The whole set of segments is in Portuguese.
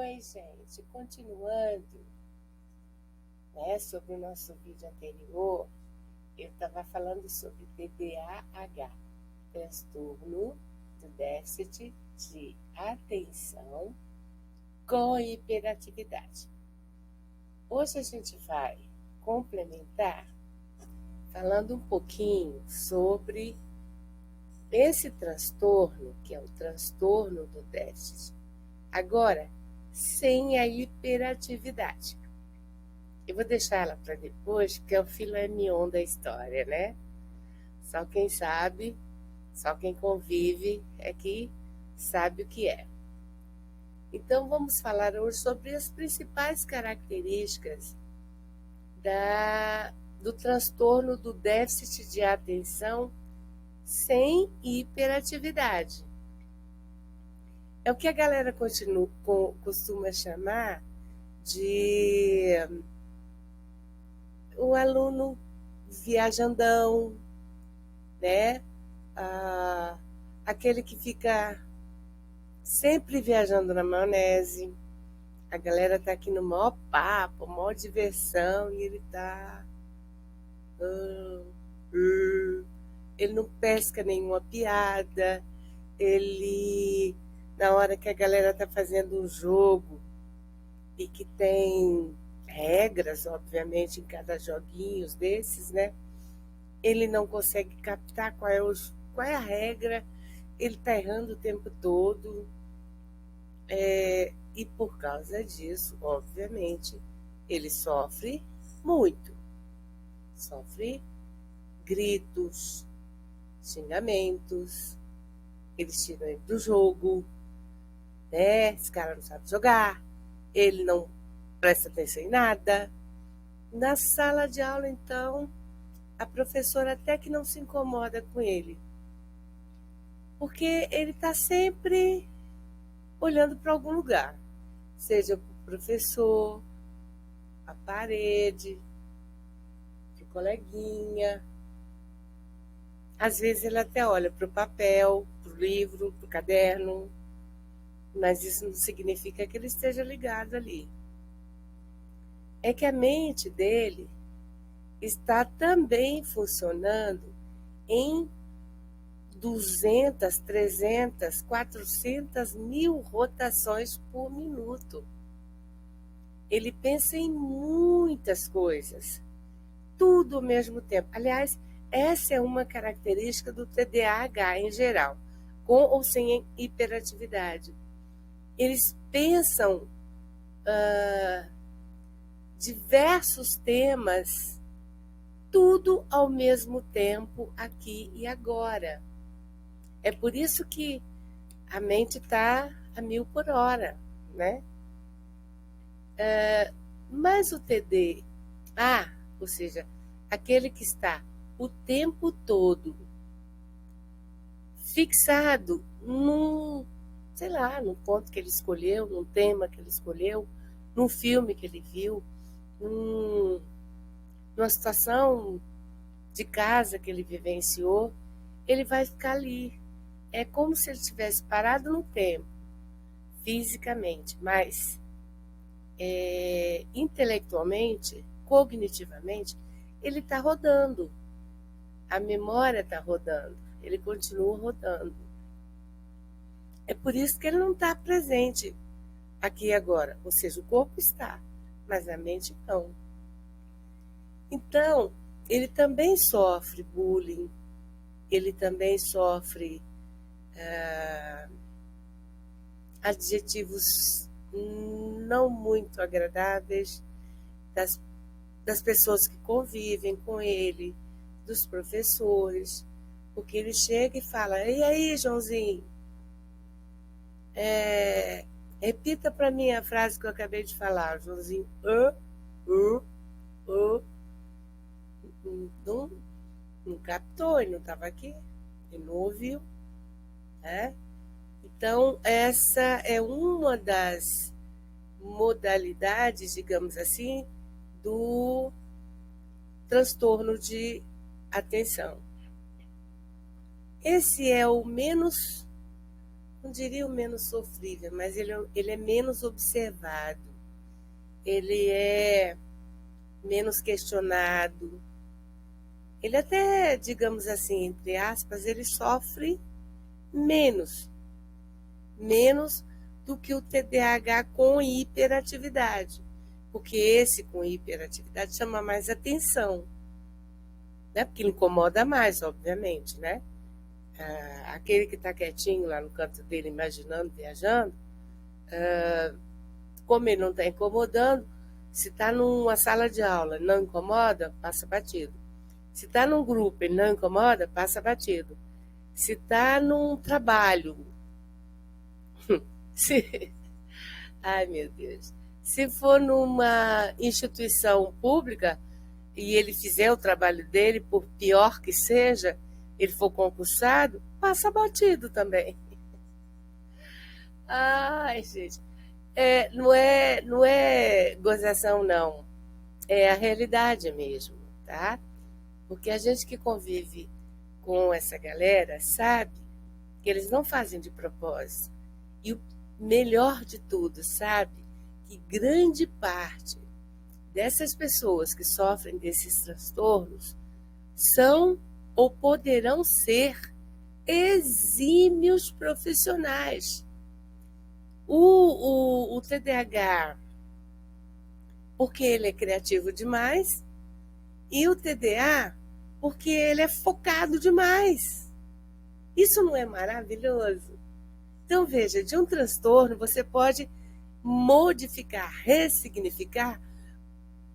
Oi, gente, continuando, né, sobre o nosso vídeo anterior, eu estava falando sobre TDAH, transtorno do déficit de atenção com hiperatividade. Hoje a gente vai complementar falando um pouquinho sobre esse transtorno, que é o transtorno do déficit. Agora, sem a hiperatividade. Eu vou deixar ela para depois, porque é o filé mignon da história, né? Só quem sabe, só quem convive é que sabe o que é. Então, vamos falar hoje sobre as principais características do transtorno do déficit de atenção sem hiperatividade. É o que a galera costuma chamar de o aluno viajandão, né? Aquele que fica sempre viajando na maionese. A galera tá aqui no maior papo, maior diversão, e ele tá. Ele não pesca nenhuma piada, ele. Na hora que a galera tá fazendo um jogo e que tem regras, obviamente, em cada joguinho desses, né? Ele não consegue captar qual é a regra, ele está errando o tempo todo, e por causa disso, obviamente, ele sofre muito, sofre gritos, xingamentos, eles tiram ele do jogo, né? Esse cara não sabe jogar, ele não presta atenção em nada. Na sala de aula, então, a professora até que não se incomoda com ele, porque ele está sempre olhando para algum lugar, seja para o professor, a parede, para o coleguinha. Às vezes ele até olha para o papel, para o livro, para o caderno, mas isso não significa que ele esteja ligado ali. É que a mente dele está também funcionando em 200, 300, 400 mil rotações por minuto. Ele pensa em muitas coisas, tudo ao mesmo tempo. Aliás, essa é uma característica do TDAH em geral, com ou sem hiperatividade. Eles pensam diversos temas, tudo ao mesmo tempo, aqui e agora. É por isso que a mente está a 1000 por hora, né? Mas o TDA, ou seja, aquele que está o tempo todo fixado sei lá, num ponto que ele escolheu, num tema que ele escolheu, num filme que ele viu, numa situação de casa que ele vivenciou, ele vai ficar ali. É como se ele tivesse parado no tempo, fisicamente, mas intelectualmente, cognitivamente, ele está rodando. A memória está rodando, ele continua rodando. É por isso que ele não está presente aqui e agora. Ou seja, o corpo está, mas a mente não. Então, ele também sofre bullying, ele também sofre adjetivos não muito agradáveis das pessoas que convivem com ele, dos professores, porque ele chega e fala: e aí, Joãozinho, repita para mim a frase que eu acabei de falar. Joãozinho não captou, ele não estava aqui, ele não ouviu, né? Então, essa é uma das modalidades, digamos assim, do transtorno de atenção. Esse é o menos não diria o menos sofrível, mas ele é menos observado, ele é menos questionado. Ele até, digamos assim, entre aspas, ele sofre menos, menos do que o TDAH com hiperatividade, porque esse com hiperatividade chama mais atenção, né? Porque ele incomoda mais, obviamente, né? Aquele que está quietinho lá no canto dele, imaginando, viajando, como ele não está incomodando, se está numa sala de aula e não incomoda, passa batido. Se está num grupo e não incomoda, passa batido. Se está num trabalho, se... ai meu Deus, se for numa instituição pública e ele fizer o trabalho dele, por pior que seja, ele for concursado, passa batido também. Ai, gente, não é gozação, não. É a realidade mesmo, tá? Porque a gente que convive com essa galera sabe que eles não fazem de propósito. E o melhor de tudo, sabe? Que grande parte dessas pessoas que sofrem desses transtornos são ou poderão ser exímios profissionais. O TDAH, porque ele é criativo demais, e o TDA, porque ele é focado demais. Isso não é maravilhoso? Então, veja, de um transtorno você pode modificar, ressignificar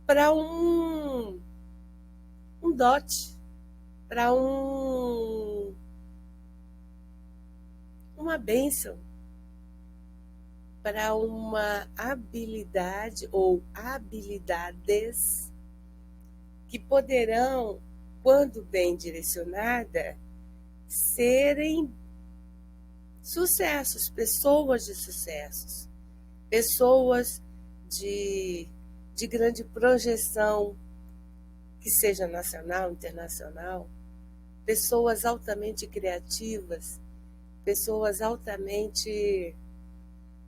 para um dote, para uma bênção, para uma habilidade ou habilidades que poderão, quando bem direcionada, serem sucessos, pessoas de sucessos, pessoas de grande projeção, que seja nacional, internacional, pessoas altamente criativas, pessoas altamente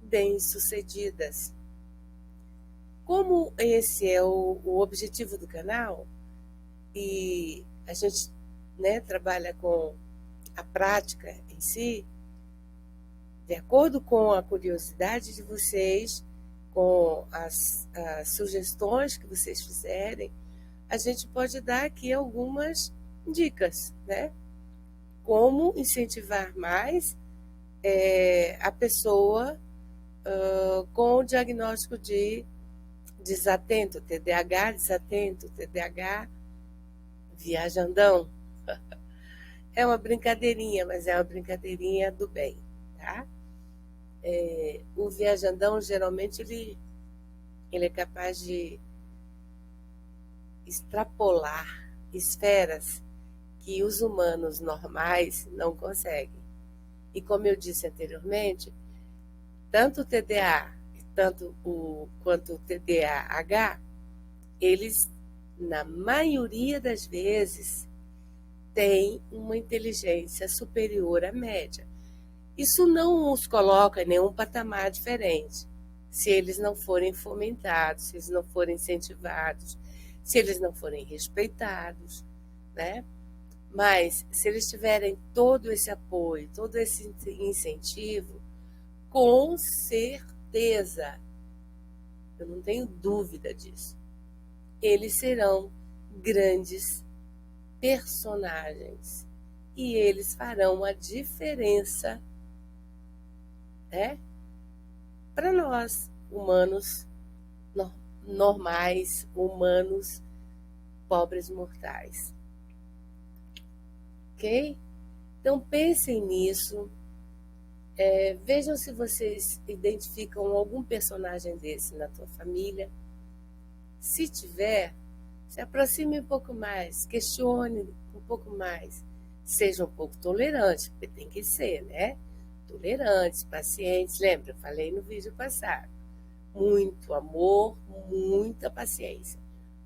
bem-sucedidas. Como esse é o objetivo do canal, e a gente, né, trabalha com a prática em si, de acordo com a curiosidade de vocês, com as sugestões que vocês fizerem, a gente pode dar aqui algumas dicas, né? Como incentivar mais a pessoa com o diagnóstico de desatento, TDAH viajandão. É uma brincadeirinha, mas é uma brincadeirinha do bem, tá? O viajandão, geralmente, ele é capaz de extrapolar esferas que os humanos normais não conseguem. E como eu disse anteriormente, tanto o TDA quanto o TDAH, eles, na maioria das vezes, têm uma inteligência superior à média. Isso não os coloca em nenhum patamar diferente, se eles não forem fomentados, se eles não forem incentivados, se eles não forem respeitados, né? Mas se eles tiverem todo esse apoio, todo esse incentivo, com certeza, eu não tenho dúvida disso, eles serão grandes personagens e eles farão a diferença, né, para nós, humanos normais, humanos pobres mortais. Ok? Então pensem nisso. Vejam se vocês identificam algum personagem desse na tua família. Se tiver, se aproxime um pouco mais, questione um pouco mais. Seja um pouco tolerante, porque tem que ser, né? Tolerantes, pacientes. Lembra, eu falei no vídeo passado. Muito amor, muita paciência.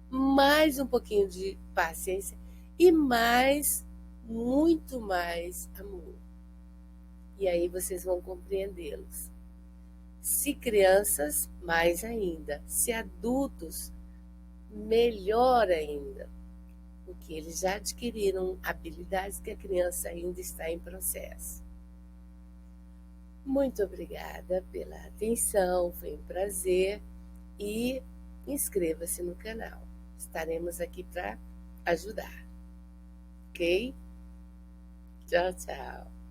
Mais um pouquinho de paciência e muito mais amor. e aí vocês vão compreendê-los. Se crianças, mais ainda. Se adultos, melhor ainda, porque eles já adquiriram habilidades que a criança ainda está em processo. Muito obrigada pela atenção, foi um prazer e inscreva-se no canal. Estaremos aqui para ajudar, ok? Tchau, tchau.